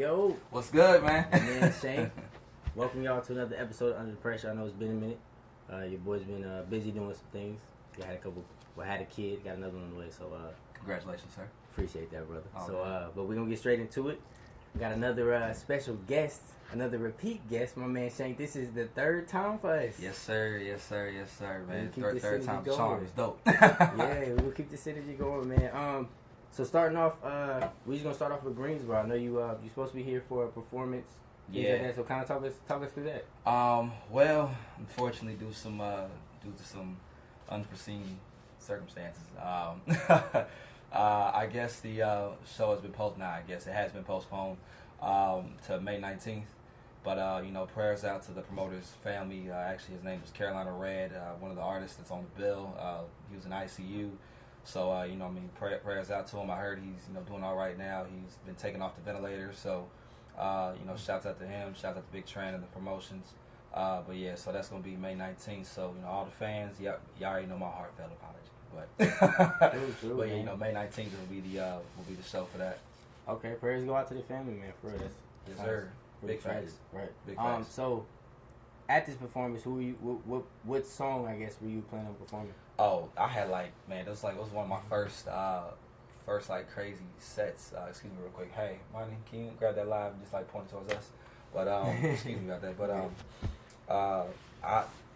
Yo. What's good, man? Man, Shank. Welcome y'all to another episode of Under the Pressure. I know it's been a minute. Your boy's been busy doing some things. Had a kid, got another one on the way. So Congratulations, sir. appreciate that, brother. Oh, But we're gonna get straight into it. We got another special guest, another repeat guest, my man Shank. This is the third time for us. Yes, sir. Yes, sir. Yes, sir, man. Third time going. charm is dope. Yeah, we'll keep the synergy going, man. So starting off, we're just gonna start off with Greensboro. I know you're supposed to be here for a performance. Yeah. Like that. So kind of talk us through that. Well, unfortunately, due to some unforeseen circumstances, I guess the show has been postponed. I guess it has been postponed to May 19th. But prayers out to the promoter's family. Actually, his name was Carolina Red, one of the artists that's on the bill. He was in ICU. So, prayers out to him. I heard he's, doing all right now. He's been taken off the ventilator. So, shouts out to him. Shouts out to Big Tran and the promotions. But yeah, so that's going to be May 19th. So, all the fans, y'all already know my heartfelt apology. But, True, yeah, May 19th will be the show for that. Okay, prayers go out to the family, man. For real. Yes, sir. Big facts. Right. Big facts. So, at this performance, what song, I guess, were you planning on performing? Oh, I had it was one of my first crazy sets. Excuse me real quick. Hey, Money, can you grab that live and just point it towards us? But excuse me about that. But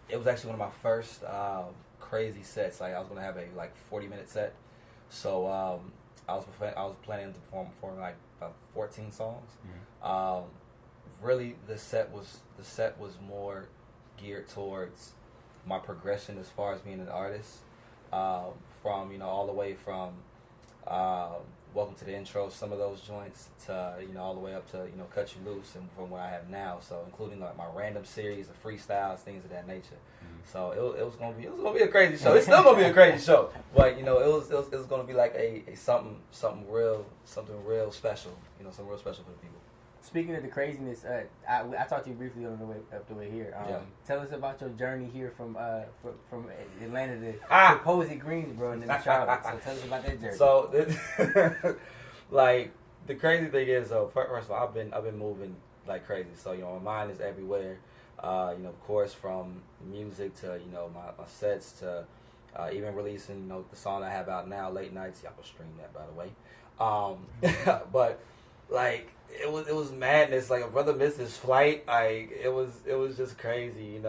it was actually one of my first crazy sets. I was gonna have a 40-minute set. So I was planning to perform about 14 songs. Mm-hmm. Really, the set was more geared towards my progression as far as being an artist, from all the way from Welcome to the Intro, some of those joints, to all the way up to Cut You Loose, and from what I have now, so including my random series of freestyles, things of that nature. Mm-hmm. So it was gonna be a crazy show. It's still gonna be a crazy show, but it was gonna be like a something real special, something real special for the people. Speaking of the craziness, I talked to you briefly on the way here. Tell us about your journey here from Atlanta to supposed Greensboro and then Charlotte. So tell us about that journey. So, the crazy thing is, first of all, I've been moving like crazy. So my mind is everywhere. Of course, from music to my sets to even releasing the song I have out now, Late Nights. Y'all can stream that, by the way. But it was madness. A brother missed his flight. It was just crazy.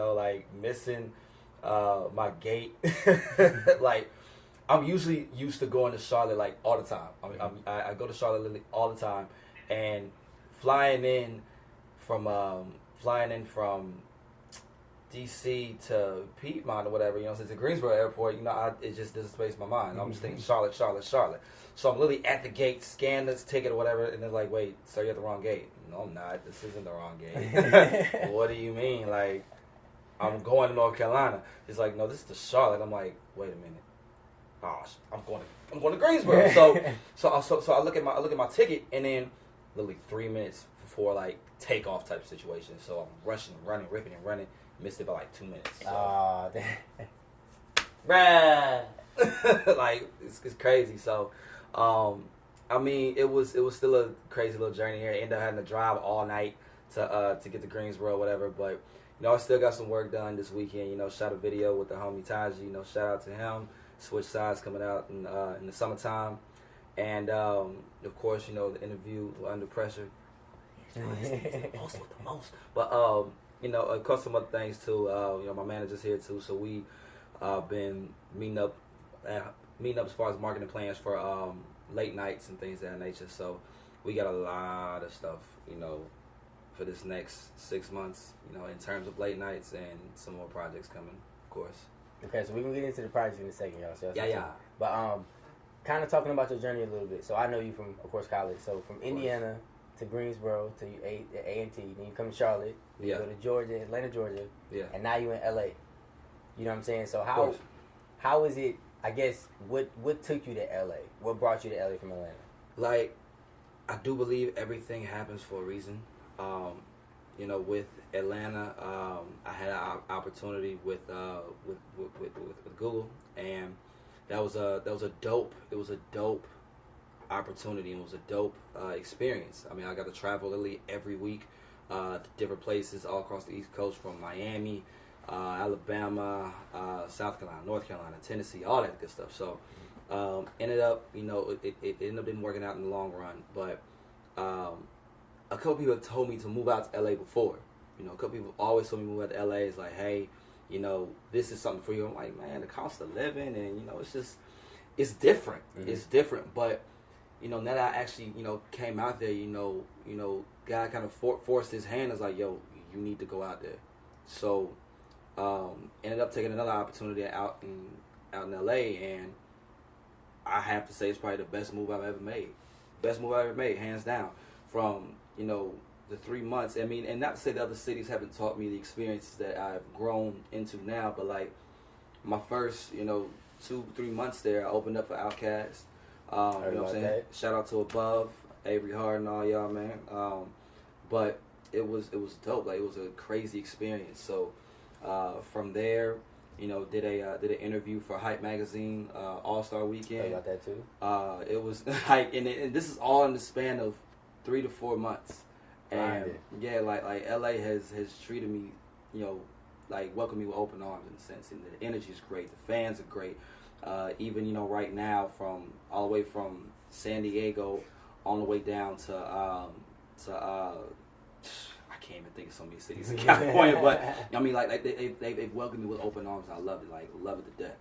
Missing my gate. I'm usually used to going to Charlotte all the time. I go to Charlotte literally all the time, and flying in from DC to Piedmont or whatever, since the Greensboro airport, it just doesn't space my mind. I'm just thinking Charlotte. So I'm literally at the gate, scan this ticket or whatever, and they're like, wait, sir, you're at the wrong gate. No, I'm not. This isn't the wrong gate. What do you mean? I'm going to North Carolina. It's like, no, this is to Charlotte. I'm like, wait a minute. Gosh, I'm going to Greensboro. So I look at my ticket, and then literally 3 minutes before takeoff type situation. So I'm rushing, running, ripping and running. Missed it by 2 minutes. So. Bruh. It's crazy. So, it was still a crazy little journey here. I ended up having to drive all night to get to Greensboro or whatever. But, I still got some work done this weekend. Shot a video with the homie Taji. Shout out to him. Switch Sides coming out in the summertime. And, of course, the interview Under Pressure. The most. But, of course, some other things too. My manager's here too, so we been meeting up as far as marketing plans for late nights and things of that nature. So we got a lot of stuff, for this next 6 months, in terms of late nights and some more projects coming, of course. Okay, so we're gonna get into the project in a second, y'all. So yeah. But kind of talking about your journey a little bit. So I know you from, of course, college. So from Indiana to Greensboro to A&T, then you come to Charlotte. You go to Georgia, Atlanta, Georgia. Yeah. And now you in LA. You know what I'm saying? So how is it? I guess what took you to LA? What brought you to LA from Atlanta? I do believe everything happens for a reason. With Atlanta, I had an opportunity with Google, and that was a dope opportunity and it was a dope experience. I mean, I got to travel literally every week to different places all across the East Coast, from Miami, Alabama, South Carolina, North Carolina, Tennessee, all that good stuff. So ended up, it ended up didn't working out in the long run, but a couple people have told me to move out to LA before. A couple people always told me to move out to LA. It's like, hey, this is something for you. I'm like, man, the cost of living, and it's different. Mm-hmm. It's different, but now that I actually came out there, God kind of forced his hand. Is like, yo, you need to go out there. So ended up taking another opportunity out in LA, and I have to say it's probably the best move I've ever made. Best move I've ever made, hands down. From the 3 months. I mean, and not to say the other cities haven't taught me the experiences that I've grown into now, but like my first 2-3 months there, I opened up for Outkast. You know what I'm saying? That. Shout out to Above, Avery Hard, and all y'all, man. But it was dope. Like, it was a crazy experience. So from there, did an interview for Hype Magazine, All-Star Weekend. I got that too. It was like, and this is all in the span of 3 to 4 months. And yeah, like LA has treated me, like welcomed me with open arms in a sense. And the energy is great. The fans are great. Even right now, from all the way from San Diego, on the way down to I can't even think of so many cities in California, but I mean, like they've welcomed me with open arms. And I love it, like love it to death.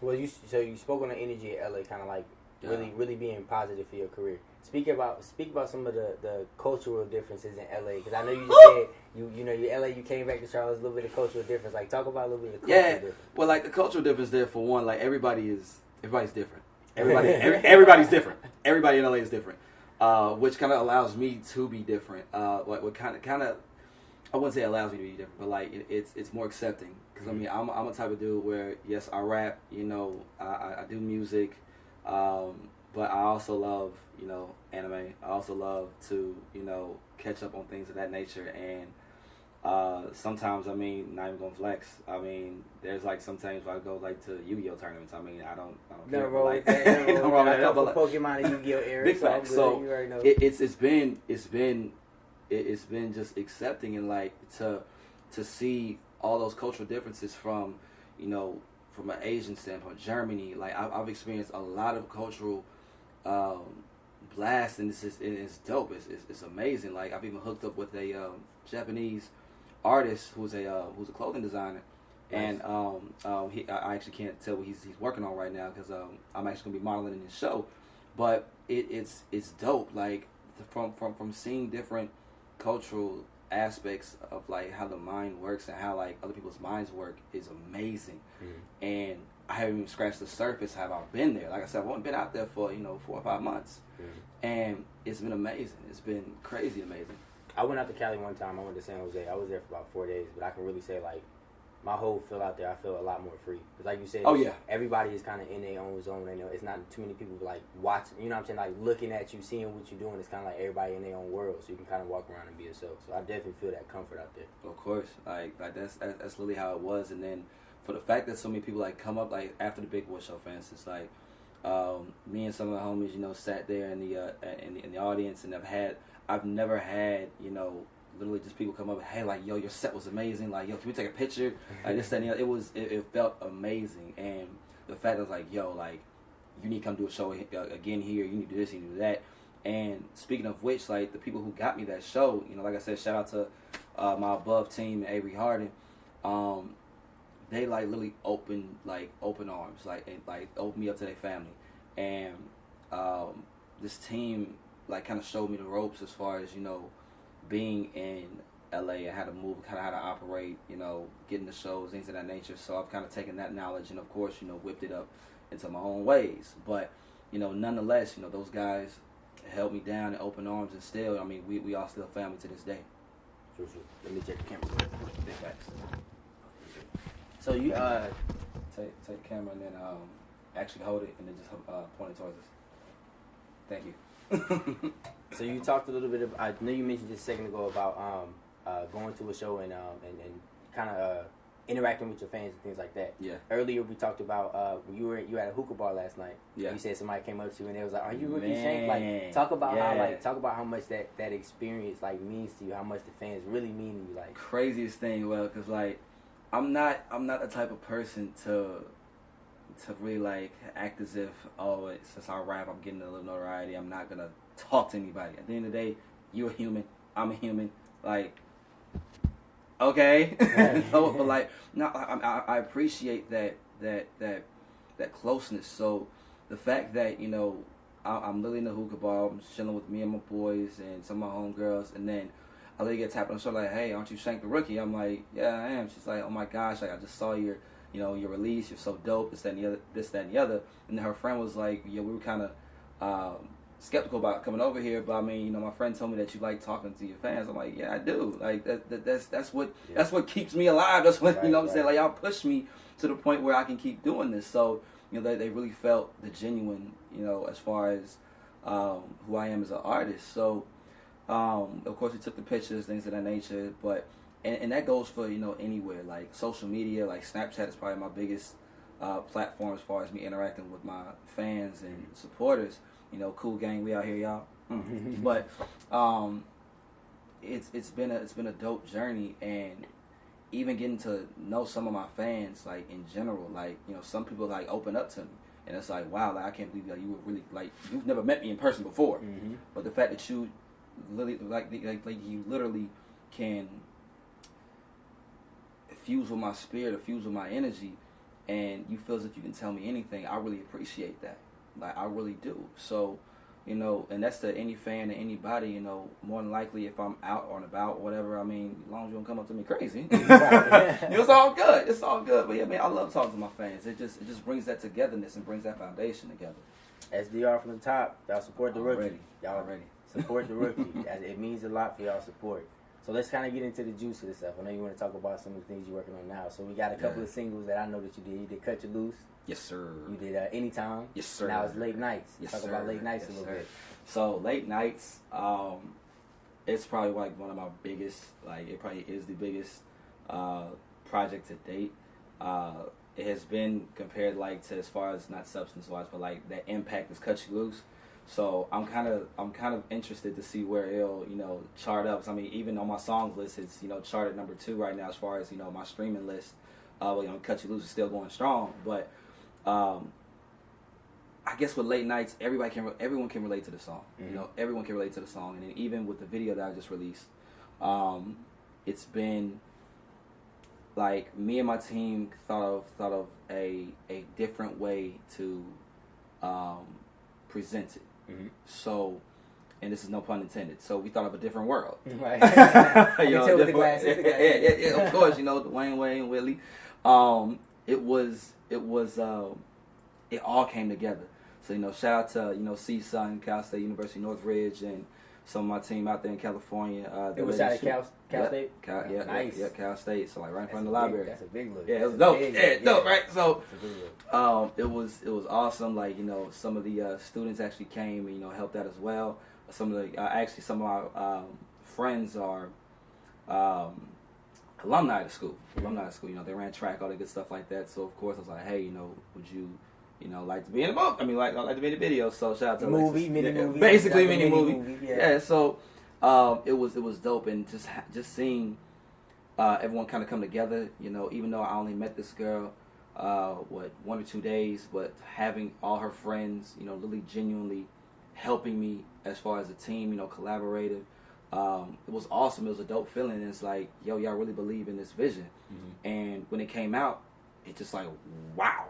Well, you spoke on the energy at LA, kind of like really being positive for your career. Speak about some of the cultural differences in LA, because I know you just said you LA, you came back to Charlotte, a little bit of cultural difference. Like, talk about a little bit of cultural difference. Well, like the cultural difference there, for one, like everybody's different. Everybody's different. Everybody in LA is different, which kind of allows me to be different. What kind of I wouldn't say allows me to be different, but like it's more accepting. Because I mean, I'm a type of dude where, yes, I rap, I do music, but I also love anime. I also love to catch up on things of that nature, and sometimes, I mean, not even gonna flex. I mean, there's like sometimes I go like to Yu-Gi-Oh tournaments. I mean, I don't care. Wrong with that. Nothing wrong with that. But Pokemon and Yu-Gi-Oh era. Big facts. So you already know. It's been just accepting, and like to see all those cultural differences from from an Asian standpoint, Germany. Like I've experienced a lot of cultural blast, and it's dope. It's amazing. Like, I've even hooked up with a Japanese artist who's a clothing designer, nice. And I actually can't tell what he's working on right now, because I'm actually gonna be modeling in his show. But it's dope. Like, from seeing different cultural aspects of like how the mind works and how like other people's minds work is amazing. Mm-hmm. And I haven't even scratched the surface. Have I been there? Like I said, I've only been out there for 4 or 5 months, and it's been amazing. It's been crazy amazing. I went out to Cali one time. I went to San Jose. I was there for about 4 days, but I can really say like my whole feel out there, I feel a lot more free. Because like you said, everybody is kind of in their own zone. They know it's not too many people like watching. You know what I'm saying? Like looking at you, seeing what you're doing. It's kind of like everybody in their own world, so you can kind of walk around and be yourself. So I definitely feel that comfort out there. Of course, like that's literally how it was. And then for the fact that so many people like come up like after the Big Boy Show, for instance, like me and some of the homies, sat there in the audience, and I've never had literally just people come up and, hey, like, yo, your set was amazing. Like, yo, can we take a picture? Like, this, that, and the other. It felt amazing. And the fact that I was like, yo, like, you need to come do a show again here. You need to do this, you need to do that. And speaking of which, like, the people who got me that show, like I said, shout out to my Above team and Avery Hardin. They, like, literally opened arms, and opened me up to their family. And this team, like, kind of showed me the ropes as far as, being in LA and how to move, kind of how to operate, getting the shows, things of that nature. So I've kind of taken that knowledge and, of course, whipped it up into my own ways. But, nonetheless, those guys held me down in open arms, and still, I mean, we all still family to this day. Sure. Let me check the camera. Big facts. So you take the camera and then actually hold it and then just point it towards us. Thank you. So you talked a little bit I know you mentioned just a second ago about going to a show and kind of interacting with your fans and things like that. Yeah. Earlier we talked about when you were at a hookah bar last night. Yeah. You said somebody came up to you and they was like, "Are you Rookie Shank?" Like talk about how much that experience like means to you, how much the fans really mean to you. Like craziest thing, well, because like I'm not the type of person to really like act as if since I rap I'm getting a little notoriety. I'm not gonna talk to anybody. At the end of the day, you're a human. I'm a human. Like. Okay, no, but like, no, I appreciate that closeness. So the fact that I'm literally in the hookah bar, I'm chilling with me and my boys and some of my homegirls, and then I literally get tapped on the shoulder like, "Hey, aren't you Shank the Rookie?" I'm like, "Yeah, I am." She's like, "Oh my gosh, like I just saw your release. You're so dope. This, that, and the other." And then her friend was like, "Yeah, we were kind of." Skeptical about coming over here, but I mean, my friend told me that you like talking to your fans. I'm like, yeah, I do. Like that's what keeps me alive. That's what I'm saying. Like y'all push me to the point where I can keep doing this. So they really felt the genuine, as far as who I am as an artist. So of course we took the pictures, things of that nature. But and that goes for anywhere, like social media, like Snapchat is probably my biggest platform as far as me interacting with my fans and supporters. Cool gang, we out here, y'all. But it's been a dope journey, and even getting to know some of my fans, like in general, like some people like open up to me, and it's like, wow, like I can't believe that you were really like you've never met me in person before, but the fact that you literally like you literally can fuse with my spirit or fuse with my energy, and you feel as if you can tell me anything. I really appreciate that. Like I really do. So, and that's to any fan or anybody, more than likely if I'm out or about, whatever, I mean, as long as you don't come up to me crazy, it's all good. It's all good. But yeah, man, I love talking to my fans. It just brings that togetherness and brings that foundation together. SDR from the top, y'all support the rookie. Y'all already support the rookie. It means a lot for y'all support. So let's kind of get into the juice of this stuff. I know you want to talk about some of the things you're working on now. So we got a couple of singles that I know that you did. You did Cut You Loose. Yes, sir. You did Anytime. Yes, sir. Now it's Late Nights. Yes, talk sir. about Late Nights a little bit. So Late Nights, it's probably like one of my biggest, like it probably is the biggest project to date. It has been compared like to as far as not substance wise, but like that impact is Cut You Loose. So I'm kind of interested to see where it'll chart up. So, I mean, even on my songs list, it's charted number 2 right now as far as my streaming list. Cut You Loose is still going strong, but I guess with Late Nights, everyone can relate to the song. Everyone can relate to the song, and then even with the video that I just released, it's been like me and my team thought of a different way to present it. So, and this is no pun intended. So we thought of a different world. Right. With the glasses. Yeah, of course. Dwayne Wayne, Willie. It all came together. So shout out to C-Sun, Cal State University Northridge, and some of my team out there in California. It was shot at Cal State. Nice. Cal State. So like right in front of the library. That's a big look. Yeah, it was dope. Dope, right? So it was awesome. Like some of the students actually came and helped out as well. Some of our friends are alumni of the school. They ran track, all that good stuff like that. So of course I was like, hey, would you like to be in the movie? I mean, like to be in the video. So shout out to movie, mini movie, basically mini movie. Yeah. So it was dope, and just seeing everyone kind of come together. Even though I only met this girl 1 or 2 days, but having all her friends, really genuinely helping me as far as a team, collaborative. It was awesome. It was a dope feeling. And it's like, yo, y'all really believe in this vision. And when it came out, it's just like, wow,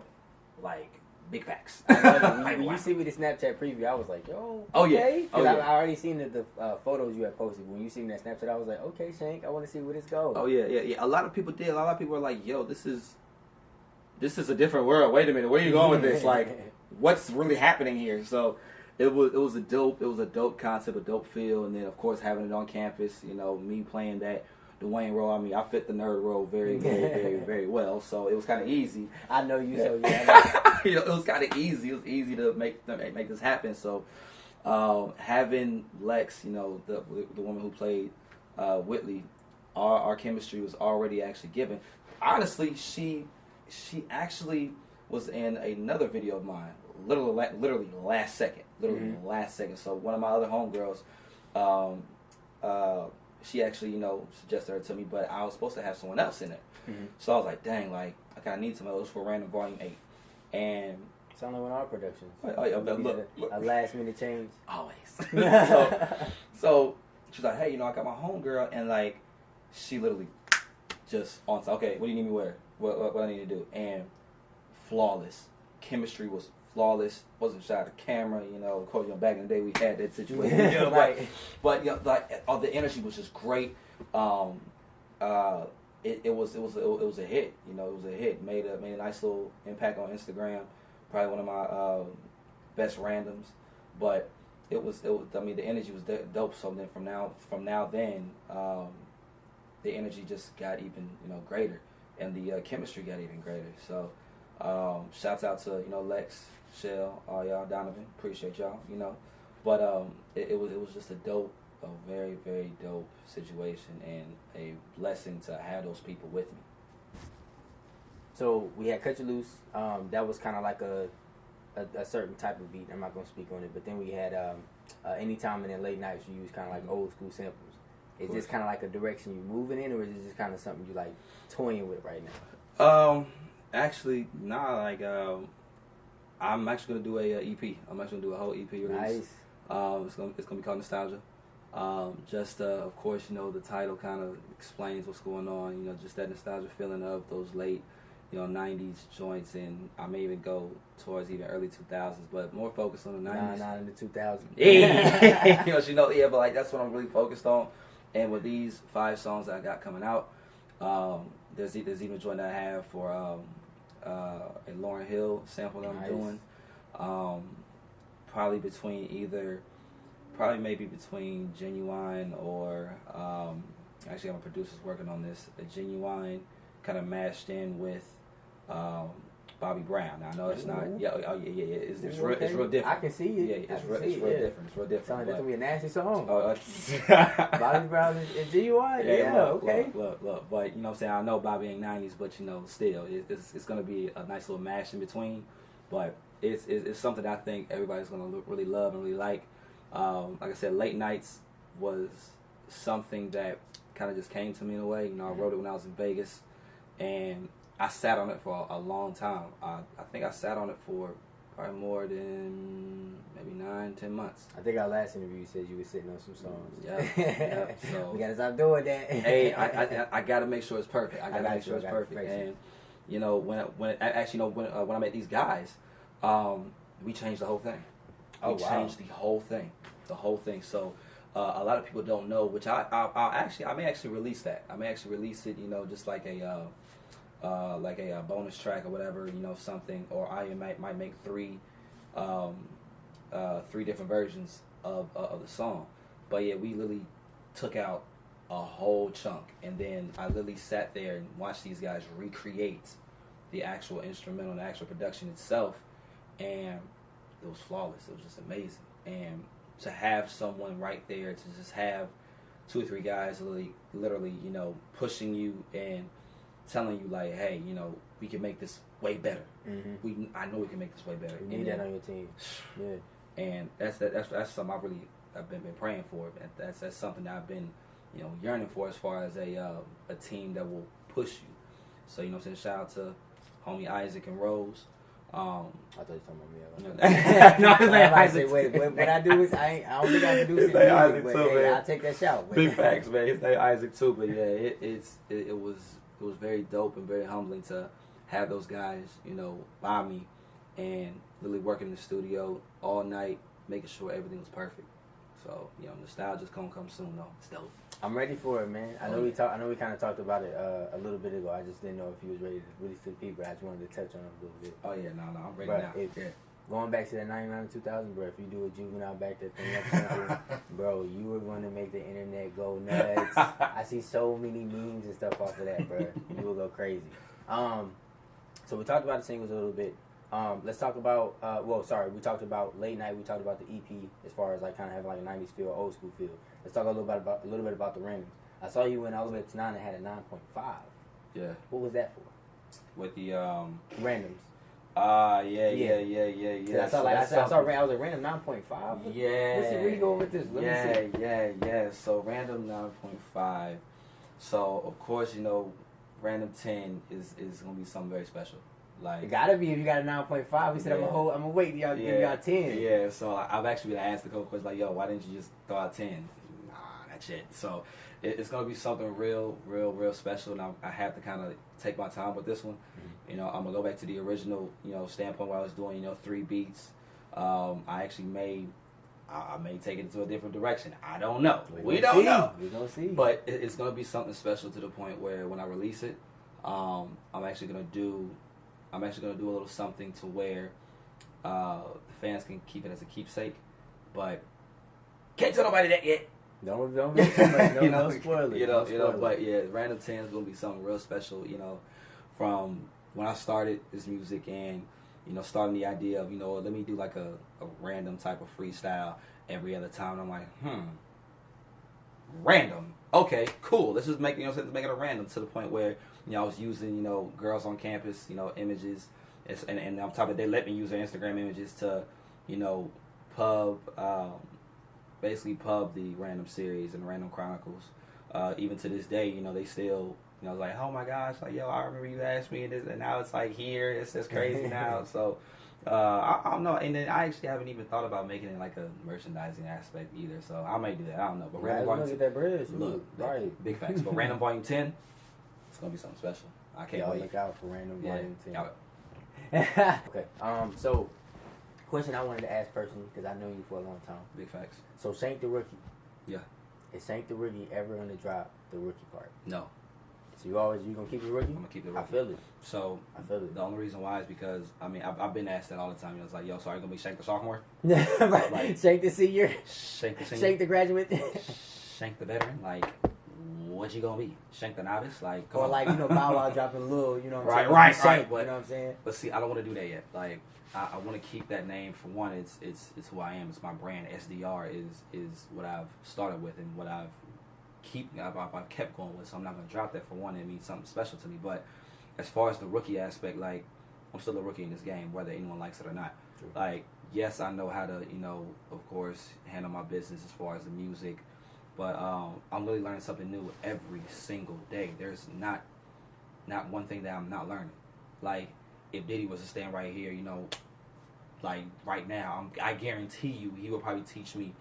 like big facts. When you see me the Snapchat preview, I was like, yo, okay. I already seen the photos you had posted. When you seen that Snapchat, I was like, okay, Shank, I want to see where this goes. Oh yeah. A lot of people did. A lot of people were like, yo, this is a different world. Wait a minute, where are you going with this? Like, what's really happening here? So. It was a dope concept, a dope feel, and then of course having it on campus, me playing that Dwayne role. I mean, I fit the nerd role very, very, very, very well, so it was kind of easy. I know you, so yeah. It was kind of easy. It was easy to make this happen. So having Lex, the woman who played Whitley, our chemistry was already actually given. honestly, she actually was in another video of mine, literally last second, last second. So one of my other homegirls, she actually suggested her to me, but I was supposed to have someone else in it. So I was like, dang, like I kind of need some of those for Random Volume 8, and. Sound like one of our productions. Look. A last minute change. Always. so she's like, hey, I got my homegirl, and like, she literally just on. Okay, what do you need me to wear? What I need to do? And flawless. Chemistry was flawless. Wasn't shy of the camera. Of course, back in the day we had that situation. Right. But like, the energy was just great. It was a hit. It was a hit. Made a nice little impact on Instagram. Probably one of my best randoms, but it was. I mean, the energy was dope. So then from now then, the energy just got even greater, and the chemistry got even greater. So, shouts out to Lex, Shell, all y'all, Donovan, appreciate y'all. But it was just a very very dope situation, and a blessing to have those people with me. So we had Cut You Loose. That was kind of like a certain type of beat. I'm not going to speak on it. But then we had Anytime and then Late Nights. You use kind of like old school samples. Is this kind of like a direction you're moving in, or is it just kind of something you like toying with right now? Actually, nah. Like, I'm actually going to do a EP. I'm actually going to do a whole EP release. Nice. It's gonna be called Nostalgia. Of course, the title kind of explains what's going on. Just that nostalgia feeling of those late 90s joints, and I may even go towards even early 2000s, but more focused on the 90s. Nah, in the 2000s. Yeah. But like that's what I'm really focused on. And with these 5 songs that I got coming out, there's even a joint that I have for a Lauryn Hill sample that I'm doing. Maybe between Genuine or actually, my producer's working on this. A Genuine kind of mashed in with Bobby Brown. Now, I know it's not. Yeah. It's real different. I can see it. Yeah, it's real different. It's real different. Sounds like that's gonna be a nasty song. Oh, Bobby Brown and Genuine. Yeah, okay. Look. But what I'm saying, I know Bobby ain't 90s, but still, it's gonna be a nice little mash in between. But it's something I think everybody's gonna really love and really like. Like I said, Late Nights was something that kind of just came to me in a way. I wrote it when I was in Vegas, and I sat on it for a long time. I think I sat on it for probably more than maybe 9-10 months. I think our last interview you said you were sitting on some songs. Yeah. So we gotta stop doing that. Hey, I gotta make sure it's perfect. I gotta make sure it's perfect. And when I met these guys, we changed the whole thing. We changed the whole thing. So a lot of people don't know, which I may actually release that. I may actually release it, just like a bonus track or whatever, something. Or I might make 3 different versions of the song. But yeah, we literally took out a whole chunk, and then I literally sat there and watched these guys recreate the actual instrumental and the actual production itself, and it was flawless. It was just amazing. And to have someone right there, to just have 2 or 3 guys literally, pushing you and telling you like, hey, we can make this way better. Mm-hmm. I know we can make this way better. You need that on your team. Yeah. And that's something I've been praying for. That's something that I've been, yearning for as far as a team that will push you. So shout out to homie Isaac and Rose. I thought you were talking about me. No, I was like Isaac. Wait, what I do is I don't think I produce it. Isaac too, man. I'll take that shout. Big facts, man. His name Isaac too, but yeah, it was very dope and very humbling to have those guys, by me and really working in the studio all night, making sure everything was perfect. So nostalgia's gonna come soon though. It's dope. I'm ready for it, man. I know we kind of talked about it a little bit ago. I just didn't know if you was ready to really to people. I just wanted to touch on it a little bit. Oh yeah, no, I'm ready now. Going back to that 99 to 2000, bro. If you do a Juvenile back that thing up, something, bro, you were going to make the internet go nuts. I see so many memes and stuff off of that, bro. You will go crazy. So we talked about the singles a little bit. Let's talk about. We talked about Late Night. We talked about the EP as far as like kind of having like a 90s feel, old school feel. Let's talk a little bit about the randoms. I saw you went all the way up to 9 and had a 9.5. Yeah. What was that for? With the randoms. Yeah. I saw I was a random 9.5. Yeah. Where you go with this? Let me see. Yeah. So random 9.5. So of course, random 10 is gonna be something very special. Like it gotta be if you got a 9.5. We said I'm gonna wait. Y'all give y'all 10. Yeah. So I've actually been asked a couple questions like, yo, why didn't you just throw out 10? Nah, that's it. So it's gonna be something real special, and I have to kind of take my time with this one. I'm gonna go back to the original, standpoint where I was doing, 3 beats. I actually may take it to a different direction. I don't know. We don't know. We gonna see. But it's gonna be something special to the point where when I release it, I'm actually gonna do a little something to where the fans can keep it as a keepsake. But can't tell nobody that yet. Don't do too much. No spoilers. But yeah, Random 10 is gonna be something real special. From when I started this music and starting the idea of let me do like a random type of freestyle every other time. And I'm like, random. Okay, cool. Let's just make let's make it a random to the point where I was using girls on campus images, and on top of it, they let me use their Instagram images to basically pub the Random series and Random Chronicles. Even to this day, they still, I was like, oh my gosh, like, yo, I remember you asked me this, and now it's like here, it's just crazy now. So, I don't know. And then I actually haven't even thought about making it like a merchandising aspect either. So I might do that. I don't know. But Random Volume 10, that bread. look, right. Big facts. But Random Volume 10, it's gonna be something special. I can't wait. Look out for Random Volume 10. Okay. So, question I wanted to ask personally because I know you for a long time. Big facts. So Shank the Rookie. Yeah. Is Shank the Rookie ever gonna drop the rookie part? No. So you gonna keep the rookie? I'm gonna keep the rookie. I feel it. So I feel it. The only reason why is because I've been asked that all the time. It's like, yo, so are you gonna be Shank the sophomore? Right. Like, Shank the senior. Shank the senior. Shank the graduate. Shank the veteran. Like, what you gonna be? Shank the novice? Like, come on. Bow Wow dropping Lil. Right. Shank, but, you know what I'm saying? But see, I don't want to do that yet. Like, I want to keep that name. For one, it's who I am. It's my brand. SDR is what I've started with and what I've kept going with. So I'm not gonna drop that. For one, it means something special to me. But as far as the rookie aspect, like, I'm still a rookie in this game, whether anyone likes it or not. True. Like, yes, I know how to, of course, handle my business as far as the music. But I'm really learning something new every single day. There's not one thing that I'm not learning. Like, if Diddy was to stand right here, like right now, I guarantee you he will probably teach me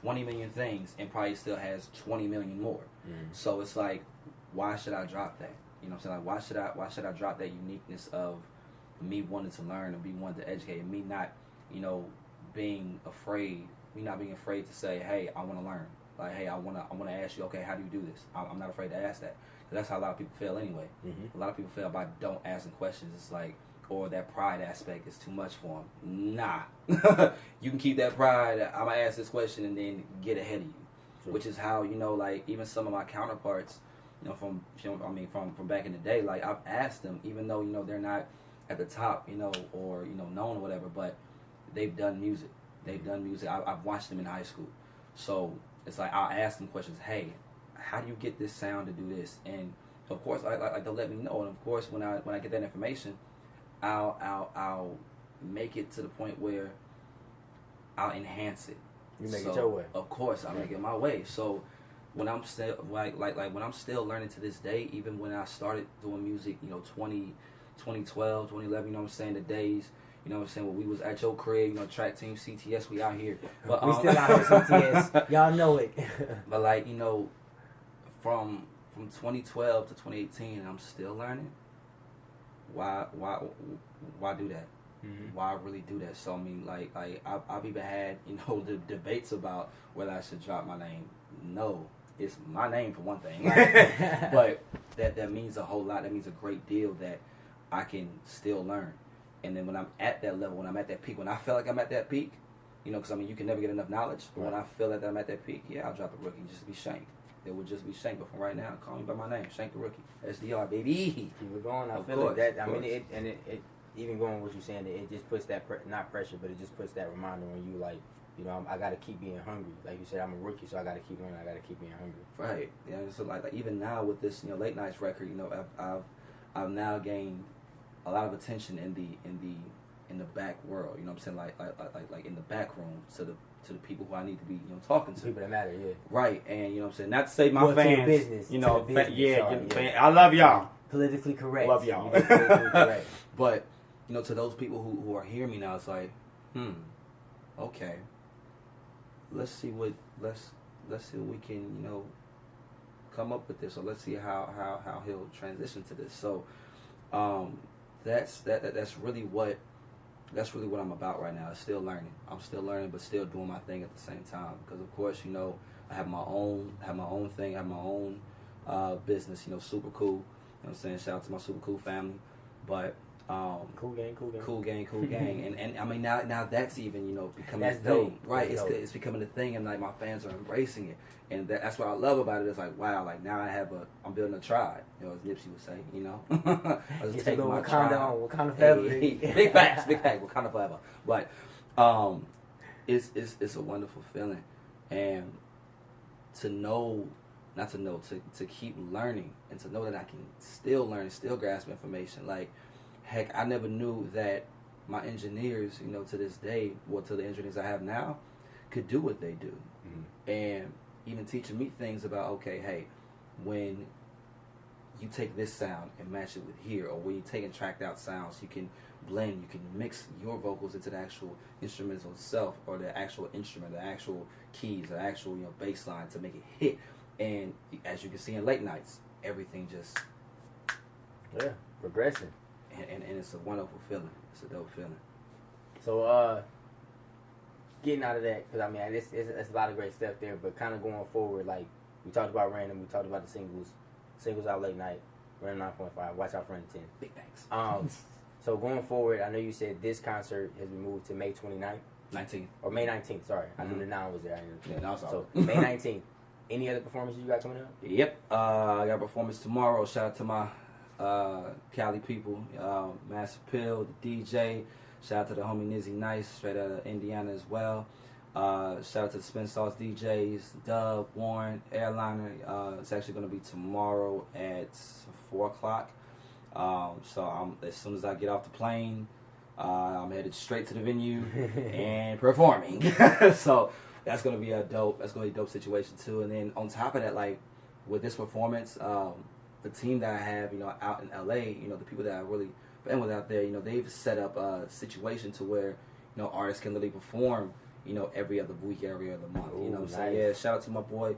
20 million things and probably still has 20 million more. So it's like, why should I drop that? You know what I'm saying? Like, why should I drop that uniqueness of me wanting to learn and me wanting to educate and me not, being afraid to say, hey, I want to learn. Like, hey, I want to ask you, okay, how do you do this? I'm not afraid to ask that. Because that's how a lot of people fail anyway. A lot of people fail by don't asking questions. It's like, or that pride aspect is too much for them. Nah. You can keep that pride. I'm going to ask this question and then get ahead of you. True. Which is how, like, even some of my counterparts, from back in the day, like, I've asked them, even though, they're not at the top, or, known or whatever, but they've done music. I've watched them in high school. So it's like, I'll ask them questions. Hey, how do you get this sound to do this? And of course, they'll let me know. And of course, when I get that information, I'll make it to the point where I'll enhance it. You make it your way. Of course, I'll make it my way. So when I'm still when I'm still learning to this day, even when I started doing music, 2012, 2011, you know what I'm saying, the days, you know what I'm saying, when we was at your crib, track team CTS, we out here. But we still out here CTS. Y'all know it. But like, from 2012 to 2018, I'm still learning. Why do that? Why really do that? So I mean, like I've even had the debates about whether I should drop my name. No, it's my name for one thing, but that means a whole lot. That means a great deal that I can still learn. And then when I'm at that level, when I'm at that peak, when I feel like I'm at that peak, because you can never get enough knowledge. But when I feel that I'm at that peak, yeah, I'll drop the rookie just to be Shank. It would just be Shank, but from right now, call me by my name, Shank the Rookie. SDR, baby. Keep it going. I feel like that. I mean, it even going with what you're saying, it just puts that not pressure, but it just puts that reminder when you like you know, I got to keep being hungry. Like you said, I'm a rookie, so I got to keep learning. I got to keep being hungry. Right. Yeah. So like even now with this, you know, late nights record, you know, I've now gained a lot of attention in the back world. You know what I'm saying? Like in the back room to the people who I need to be, you know, talking to. People that matter, yeah. Right. And you know what I'm saying? Not to say my fans, business, you know, business, fan, I love y'all. Politically correct. Love y'all. Politically correct. But you know, to those people who are hearing me now, it's like, okay, let's see what we can, you know, come up with this, or let's see how he'll transition to this. So that's really what I'm about right now. Is still learning. I'm still learning, but still doing my thing at the same time. Because of course, you know, I have my own thing, I have my own business. You know, super cool. You know what I'm saying? Shout out to my super cool family. But cool gang. and I mean now that's even, you know, becoming that's a thing, dope. right? That's It's becoming a thing, and like my fans are embracing it, and that's what I love about it. It's like, wow, like now I'm building a tribe, you know, as Nipsey would say, you know. I just take my tribe. Wakanda forever. Big facts, Wakanda forever. But it's a wonderful feeling, and to keep learning, and to know that I can still learn, still grasp information. Like, heck, I never knew that my engineers, you know, to this day, to the engineers I have now, could do what they do. Mm-hmm. And even teaching me things about, okay, hey, when you take this sound and match it with here, or when you take and tracked out sounds, you can blend, you can mix your vocals into the actual instrumental itself, or the actual instrument, the actual keys, the actual, you know, bass line to make it hit. And as you can see in late nights, everything just progressing. And it's a wonderful feeling. It's a dope feeling. So, getting out of that, because I mean, it's a lot of great stuff there, but kind of going forward, like, we talked about Random, we talked about the singles out late night, Random 9.5, watch out for Random 10. Big thanks. So going forward, I know you said this concert has been moved to May 29th? 19th. Or May 19th, sorry. I knew the 9 was there. So, May 19th. Any other performances you got coming up? Yep. I got a performance tomorrow. Shout out to my Cali people, Master Pill, the DJ. Shout out to the homie Nizzy Nice, straight out of Indiana as well. Shout out to the Spin Sauce DJs, Dub, Warren, Airliner. It's actually going to be tomorrow at 4 o'clock. So as soon as I get off the plane, I'm headed straight to the venue and performing. So that's going to be a dope situation too. And then on top of that, like with this performance, the team that I have, you know, out in LA, you know, the people that I really been with out there, you know, they've set up a situation to where, you know, artists can literally perform, you know, every other week, every other month. You know what I'm saying? Yeah, shout out to my boy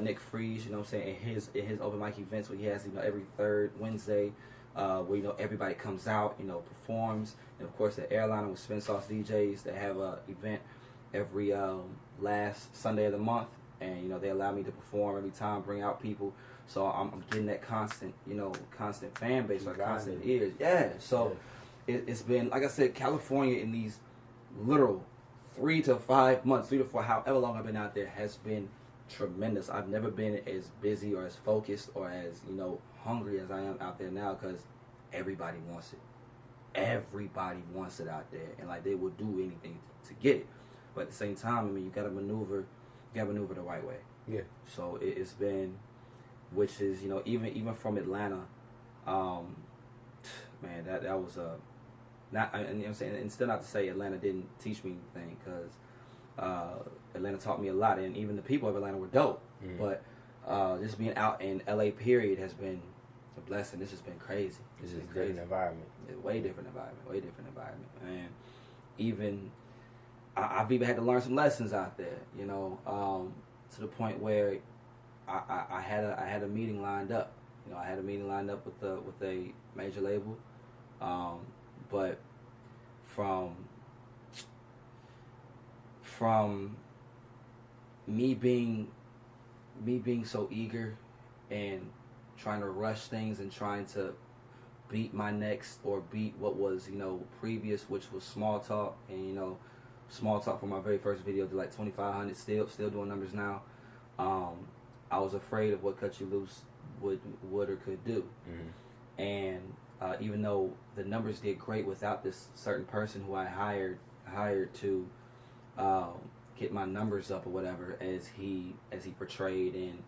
Nick Freeze, you know what I'm saying, in his open mic events where he has, you know, every third Wednesday, where, you know, everybody comes out, you know, performs. And of course the Airliner with Spin Sauce DJs, they have a event every last Sunday of the month, and you know, they allow me to perform every time, bring out people. So I'm getting that constant fan base, or constant ears. Yeah. So it's been, like I said, California in these literal 3 to 5 months, 3 to 4, however long I've been out there, has been tremendous. I've never been as busy or as focused or as, you know, hungry as I am out there now, because everybody wants it. Everybody wants it out there, and like they will do anything to get it. But at the same time, I mean, you gotta maneuver the right way. Yeah. So it's been, which is, you know, even from Atlanta, man, that was not, and you know what I'm saying, and still not to say Atlanta didn't teach me anything, because Atlanta taught me a lot, and even the people of Atlanta were dope. Mm-hmm. But just being out in LA period has been a blessing. This has been crazy. This is a different environment. Way different environment. And even I've even had to learn some lessons out there, you know, to the point where I had a meeting lined up. You know, I had a meeting lined up with a major label, but from me being so eager and trying to rush things and trying to beat my next, or beat what was, you know, previous, which was Small Talk. And, you know, Small Talk for my very first video did like 2,500, still doing numbers now. I was afraid of what Cut You Loose would or could do. Mm-hmm. And even though the numbers did great without this certain person who I hired to get my numbers up or whatever as he portrayed, and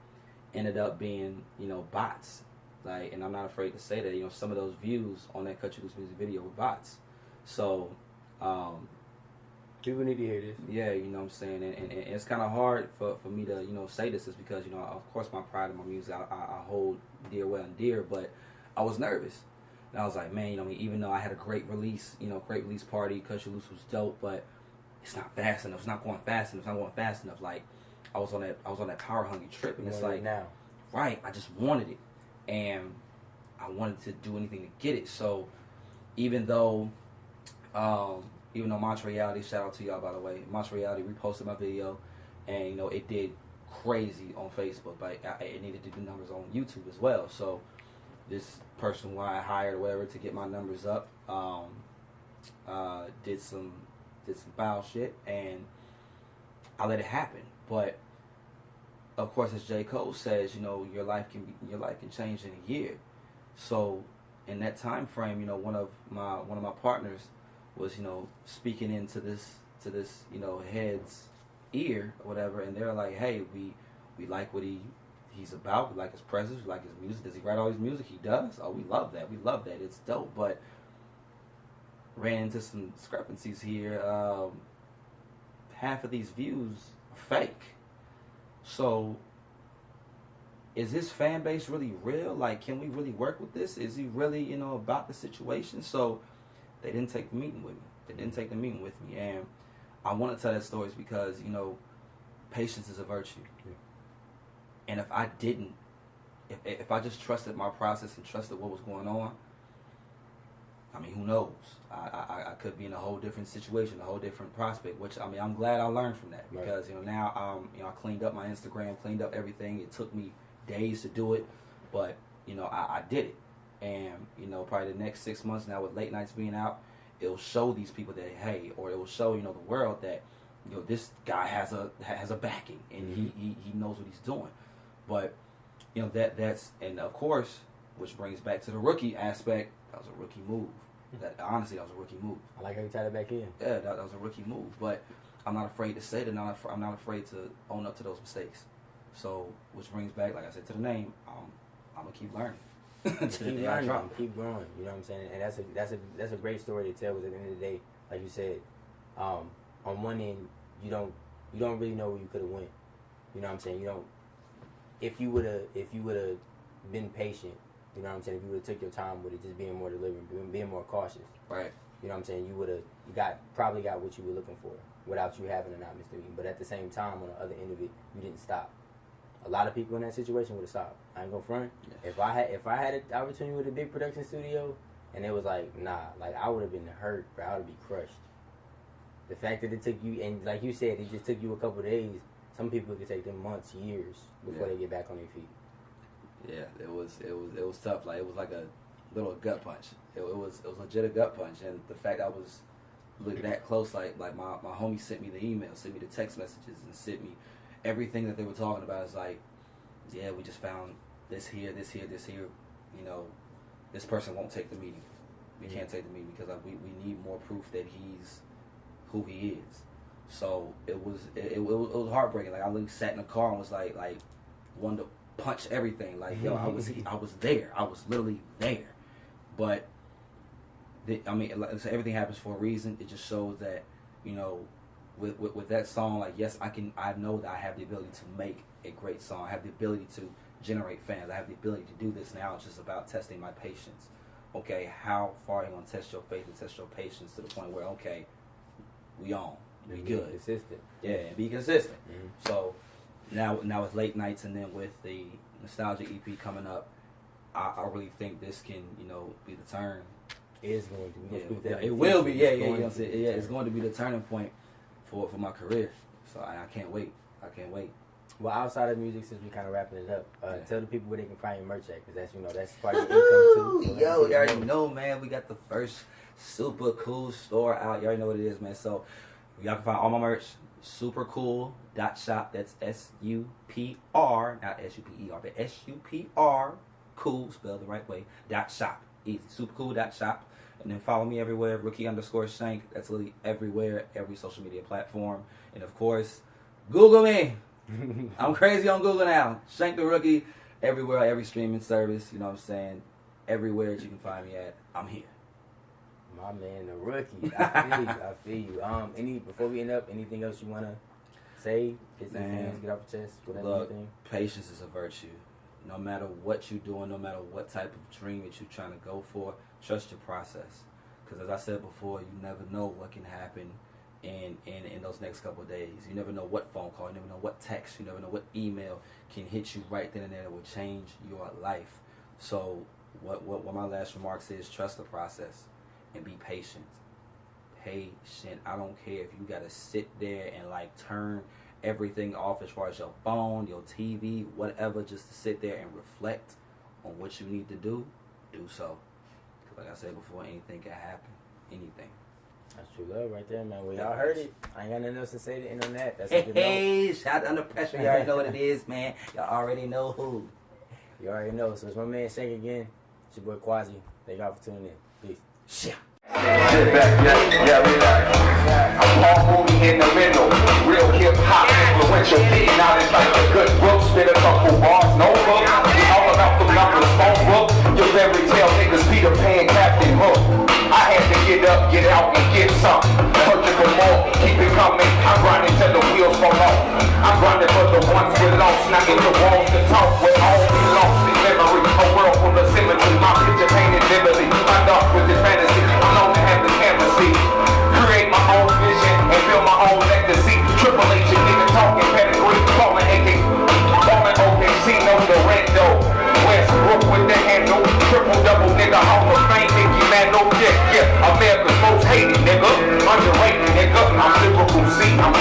ended up being, you know, bots. Like, and I'm not afraid to say that, you know, some of those views on that Cut You Loose music video were bots. So, people need to hear this. Yeah, you know what I'm saying? And it's kind of hard for me to, you know, say this is because, you know, of course my pride in my music I hold dear, well and dear, but I was nervous. And I was like, man, you know, I mean, even though I had a great release, you know, great release party, Cut You Loose was dope, but it's not fast enough. It's not going fast enough. It's not going fast enough. Like, I was on that power hungry trip, and it's like, now, right? I just wanted it, and I wanted to do anything to get it. So, even though Monster Reality, shout out to y'all by the way, Monster Reality reposted my video, and you know it did crazy on Facebook, but it needed to do numbers on YouTube as well. So, this person who I hired or whatever to get my numbers up, did some foul shit, and I let it happen. But of course, as J. Cole says, you know, your life can change in a year. So in that time frame, you know, one of my partners was, you know, speaking into this you know, head's ear or whatever, and they're like, hey, we like what he's about, we like his presence, we like his music. Does he write all his music? He does. Oh, we love that. It's dope. But ran into some discrepancies here. Half of these views are fake. So, is his fan base really real? Like, can we really work with this? Is he really, you know, about the situation? So, they didn't take the meeting with me. And I want to tell that story because, you know, patience is a virtue. Yeah. And if I didn't, if I just trusted my process and trusted what was going on, I mean, who knows? I could be in a whole different situation, a whole different prospect, which, I mean, I'm glad I learned from that because, you know, now, you know, I cleaned up my Instagram, cleaned up everything. It took me days to do it, but, you know, I did it. And, you know, probably the next 6 months now with Late Nights being out, it'll show these people that, hey, or it will show, you know, the world that, you know, this guy has a backing and he knows what he's doing. But, you know, that's, and of course, which brings back to the rookie aspect, that was a rookie move. Honestly, that was a rookie move. I like how you tied it back in. Yeah, that was a rookie move. But I'm not afraid to say that. I'm not afraid to own up to those mistakes. So, which brings back, like I said, to the name. I'm gonna keep learning. Keep learning, keep growing. You know what I'm saying? And that's a great story to tell. Because at the end of the day, like you said, on one end, you don't really know where you could have went. You know what I'm saying? You don't. If you would have been patient. You know what I'm saying? If you would have took your time with it, just being more deliberate, being more cautious. Right. You know what I'm saying? You probably got what you were looking for without you having to not miss the meeting. But at the same time, on the other end of it, you didn't stop. A lot of people in that situation would have stopped. I ain't gonna front. Yeah. If I had an opportunity with a big production studio and it was like, nah, like I would have been hurt, bro. I would be crushed. The fact that it took you, and like you said, it just took you a couple of days. Some people it could take them months, years before they get back on their feet. Yeah, it was tough. Like, it was like a little gut punch. It was legit a gut punch, and the fact I was looking that close, like my homie sent me the email, sent me the text messages, and sent me everything that they were talking about. Is like, yeah, we just found this here. You know, this person won't take the meeting. We can't take the meeting because we need more proof that he's who he is. So it was heartbreaking. Like, I literally sat in the car and was like wanted to punch everything. Like, yo, I was there. I was literally there. But I mean, like, so everything happens for a reason. It just shows that, you know, with that song, like, yes, I know that I have the ability to make a great song. I have the ability to generate fans. I have the ability to do this. Now it's just about testing my patience. Okay, how far are you gonna test your faith and test your patience to the point where, okay, we on, we good, consistent. Yeah, and be consistent. Mm-hmm. So now with Late Nights, and then with the Nostalgia EP coming up, I really think this can, you know, be the turn. It is going to be. It will be. Yeah. You know what I'm saying? Yeah, it's going to be the turning point for my career. So I can't wait. Well, outside of music, since we kind of wrapping it up, tell the people where they can find your merch at, because that's part of your income too. So yo, you already know, man. We got the first super cool store out. You already know what it is, man. So y'all can find all my merch. Supercool.shop. That's SUPR, not SUPER, but SUPR. Cool, spelled the right way. .shop. Easy. Supercool.shop. And then follow me everywhere, rookie_Shank. That's literally everywhere, every social media platform. And of course, Google me. I'm crazy on Google now. Shank the Rookie, everywhere, every streaming service. You know what I'm saying? Everywhere that you can find me at, I'm here. My man, the Rookie. I feel you. Before we end up, anything else you wanna say? Get some fans, get off your chest, whatever. Look, patience is a virtue. No matter what you're doing, no matter what type of dream that you're trying to go for, trust your process. Because as I said before, you never know what can happen in those next couple of days. You never know what phone call, you never know what text, you never know what email can hit you right then and there that will change your life. So what my last remarks is, trust the process and be patient. Patient. I don't care if you gotta sit there and like turn everything off as far as your phone, your TV, whatever, just to sit there and reflect on what you need to do so. Like I said before, anything can happen. Anything. That's true love right there, man. Well, y'all heard it. I ain't got nothing else to say to end on that. That's hey, shout out Under Pressure. You already know what it is, man. Y'all already know who. You already know. So it's my man Shank again. It's your boy Quasi. Thank y'all for tuning in. Peace. Shit. Sit back, yeah, relax. I'm Paul Mooney in the middle. Real hip hop influential. Getting out is like a good book. Spit a couple bars, no book. All about the numbers, phone book. Your fairy tale niggas, Peter Pan, Captain Hook. I had to get up, get out, and get some. Searching for more, keep it coming. I'm grinding till the wheels fall off. I'm grinding for the ones we lost. Knocking the walls to talk with all we lost in memory. A world full of symmetry. My picture painted vividly. My dark twisted fantasy. I'm known to have the camera see. Create my own vision and build my own legacy. Triple H, a nigga talking pedigree. Calling AK, calling OKC, no Dorando. Westbrook with the handle. Triple double nigga, Hall of Fame, Nicky Mantle. Yeah, America's most hated nigga. Underrated nigga. I'm lyrical C. I'm